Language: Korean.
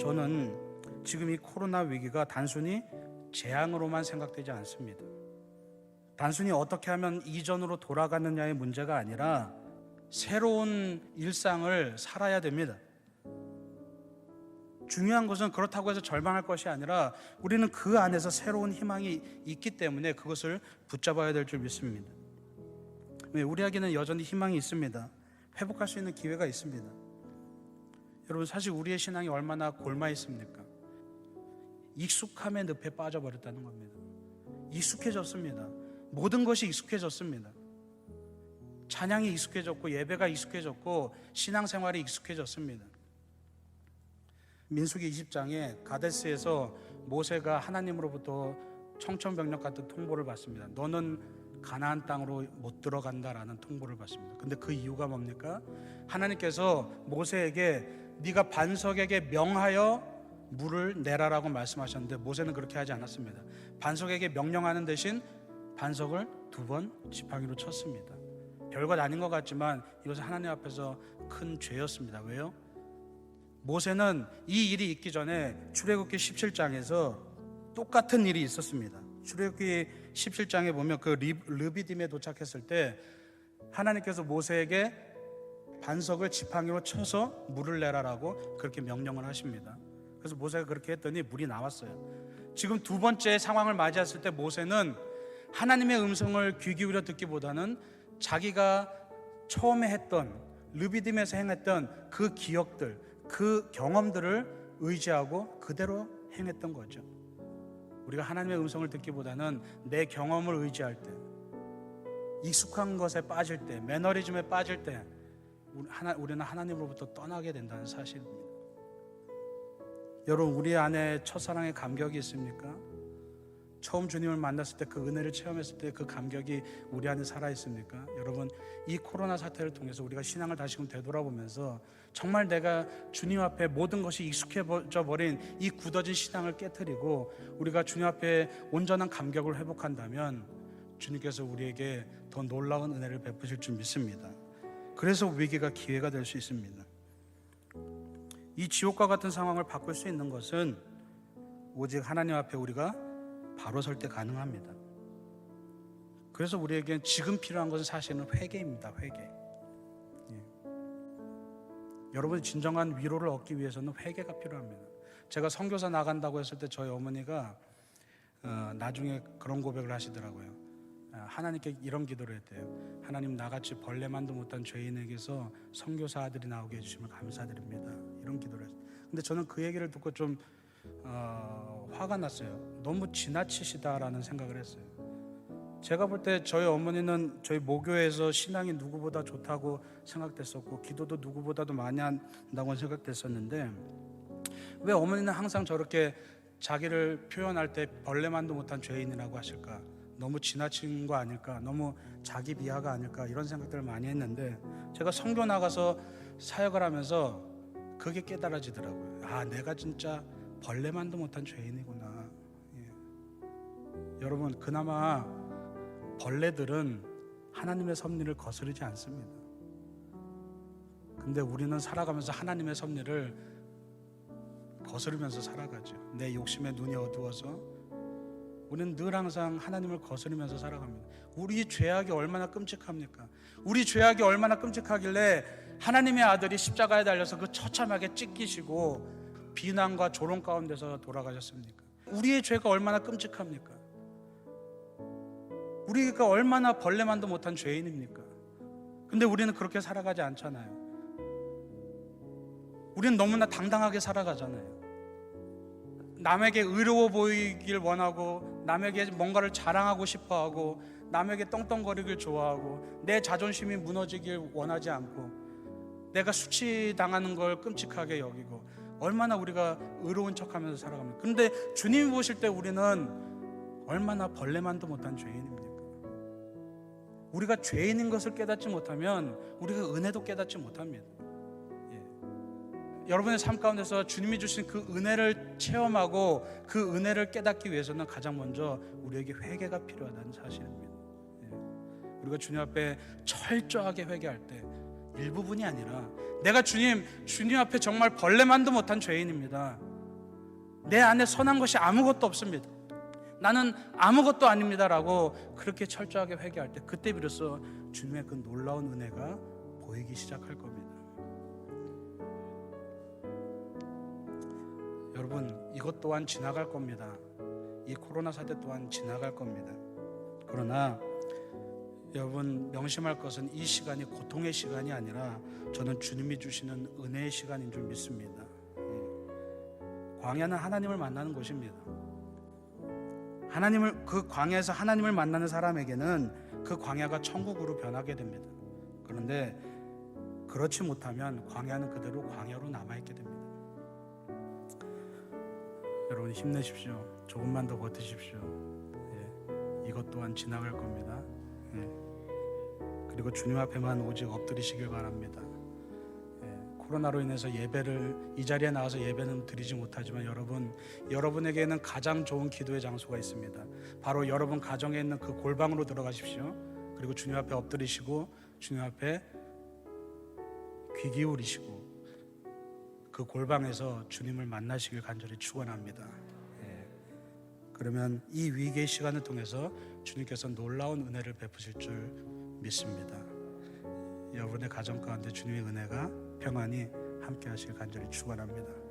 저는 지금 이 코로나 위기가 단순히 재앙으로만 생각되지 않습니다. 단순히 어떻게 하면 이전으로 돌아가느냐의 문제가 아니라 새로운 일상을 살아야 됩니다. 중요한 것은 그렇다고 해서 절망할 것이 아니라 우리는 그 안에서 새로운 희망이 있기 때문에 그것을 붙잡아야 될 줄 믿습니다. 우리에게는 여전히 희망이 있습니다. 회복할 수 있는 기회가 있습니다. 여러분, 사실 우리의 신앙이 얼마나 골마 있습니까? 익숙함의 늪에 빠져버렸다는 겁니다. 익숙해졌습니다. 모든 것이 익숙해졌습니다. 찬양이 익숙해졌고 예배가 익숙해졌고 신앙생활이 익숙해졌습니다. 민수기 20장에 가데스에서 모세가 하나님으로부터 청천벽력 같은 통보를 받습니다. 너는 가나안 땅으로 못 들어간다라는 통보를 받습니다. 근데 그 이유가 뭡니까? 하나님께서 모세에게 네가 반석에게 명하여 물을 내라라고 말씀하셨는데 모세는 그렇게 하지 않았습니다. 반석에게 명령하는 대신 반석을 2번 지팡이로 쳤습니다. 별것 아닌 것 같지만 이것은 하나님 앞에서 큰 죄였습니다. 왜요? 모세는 이 일이 있기 전에 출애굽기 17장에서 똑같은 일이 있었습니다. 출애굽기 17장에 보면 그 르비딤에 도착했을 때 하나님께서 모세에게 반석을 지팡이로 쳐서 물을 내라라고 그렇게 명령을 하십니다. 그래서 모세가 그렇게 했더니 물이 나왔어요. 지금 2번째 상황을 맞이했을 때 모세는 하나님의 음성을 귀 기울여 듣기보다는 자기가 처음에 했던 르비딤에서 행했던 그 기억들, 그 경험들을 의지하고 그대로 행했던 거죠. 우리가 하나님의 음성을 듣기보다는 내 경험을 의지할 때, 익숙한 것에 빠질 때, 매너리즘에 빠질 때 우리는 하나님으로부터 떠나게 된다는 사실입니다. 여러분, 우리 안에 첫사랑의 감격이 있습니까? 처음 주님을 만났을 때 그 은혜를 체험했을 때 그 감격이 우리 안에 살아있습니까? 여러분, 이 코로나 사태를 통해서 우리가 신앙을 다시금 되돌아보면서 정말 내가 주님 앞에 모든 것이 익숙해져 버린 이 굳어진 신앙을 깨트리고 우리가 주님 앞에 온전한 감격을 회복한다면 주님께서 우리에게 더 놀라운 은혜를 베푸실 줄 믿습니다. 그래서 위기가 기회가 될 수 있습니다. 이 지옥과 같은 상황을 바꿀 수 있는 것은 오직 하나님 앞에 우리가 바로 설 때 가능합니다. 그래서 우리에겐 지금 필요한 것은 사실은 회개입니다. 회개. 여러분이 진정한 위로를 얻기 위해서는 회개가 필요합니다. 제가 선교사 나간다고 했을 때 저희 어머니가 나중에 그런 고백을 하시더라고요. 하나님께 이런 기도를 했대요. 하나님, 나같이 벌레만도 못한 죄인에게서 선교사 아들이 나오게 해주시면 감사드립니다. 이런 기도를 했어요. 근데 저는 그 얘기를 듣고 좀 화가 났어요. 너무 지나치시다라는 생각을 했어요. 제가 볼 때 저희 어머니는 저희 모교에서 신앙이 누구보다 좋다고 생각됐었고 기도도 누구보다도 많이 한다고 생각됐었는데 왜 어머니는 항상 저렇게 자기를 표현할 때 벌레만도 못한 죄인이라고 하실까? 너무 지나친 거 아닐까? 너무 자기 비하가 아닐까? 이런 생각들을 많이 했는데 제가 선교 나가서 사역을 하면서 그게 깨달아지더라고요. 아, 내가 진짜 벌레만도 못한 죄인이구나. 여러분, 그나마 벌레들은 하나님의 섭리를 거스르지 않습니다. 근데 우리는 살아가면서 하나님의 섭리를 거스르면서 살아가죠. 내 욕심에 눈이 어두워서 우리는 늘 항상 하나님을 거스르면서 살아갑니다. 우리 죄악이 얼마나 끔찍합니까? 우리 죄악이 얼마나 끔찍하길래 하나님의 아들이 십자가에 달려서 그 처참하게 찢기시고 비난과 조롱 가운데서 돌아가셨습니까? 우리의 죄가 얼마나 끔찍합니까? 우리가 얼마나 벌레만도 못한 죄인입니까? 근데 우리는 그렇게 살아가지 않잖아요. 우리는 너무나 당당하게 살아가잖아요. 남에게 의로워 보이길 원하고 남에게 뭔가를 자랑하고 싶어하고 남에게 떵떵거리길 좋아하고 내 자존심이 무너지길 원하지 않고 내가 수치당하는 걸 끔찍하게 여기고 얼마나 우리가 의로운 척하면서 살아갑니까? 근데 주님이 보실 때 우리는 얼마나 벌레만도 못한 죄인입니까? 우리가 죄인인 것을 깨닫지 못하면 우리가 은혜도 깨닫지 못합니다. 여러분의 삶 가운데서 주님이 주신 그 은혜를 체험하고 그 은혜를 깨닫기 위해서는 가장 먼저 우리에게 회개가 필요하다는 사실입니다. 우리가 주님 앞에 철저하게 회개할 때 일부분이 아니라 내가 주님 앞에 정말 벌레만도 못한 죄인입니다. 내 안에 선한 것이 아무것도 없습니다. 나는 아무것도 아닙니다라고 그렇게 철저하게 회개할 때 그때 비로소 주님의 그 놀라운 은혜가 보이기 시작할 겁니다. 여러분, 이것 또한 지나갈 겁니다. 이 코로나 사태 또한 지나갈 겁니다. 그러나 여러분 명심할 것은 이 시간이 고통의 시간이 아니라 저는 주님이 주시는 은혜의 시간인 줄 믿습니다. 광야는 하나님을 만나는 곳입니다. 그 광야에서 하나님을 만나는 사람에게는 그 광야가 천국으로 변하게 됩니다. 그런데 그렇지 못하면 광야는 그대로 광야로 남아있게 됩니다. 여러분 힘내십시오. 조금만 더 버티십시오. 이것 또한 지나갈 겁니다. 그리고 주님 앞에만 오직 엎드리시길 바랍니다. 코로나로 인해서 예배를 이 자리에 나와서 예배는 드리지 못하지만 여러분에게는 가장 좋은 기도의 장소가 있습니다. 바로 여러분 가정에 있는 그 골방으로 들어가십시오. 그리고 주님 앞에 엎드리시고 주님 앞에 귀 기울이시고 그 골방에서 주님을 만나시길 간절히 축원합니다. 그러면 이 위기의 시간을 통해서 주님께서 놀라운 은혜를 베푸실 줄 믿습니다. 여러분의 가정 가운데 주님의 은혜가 평안히 함께 하시길 간절히 축원합니다.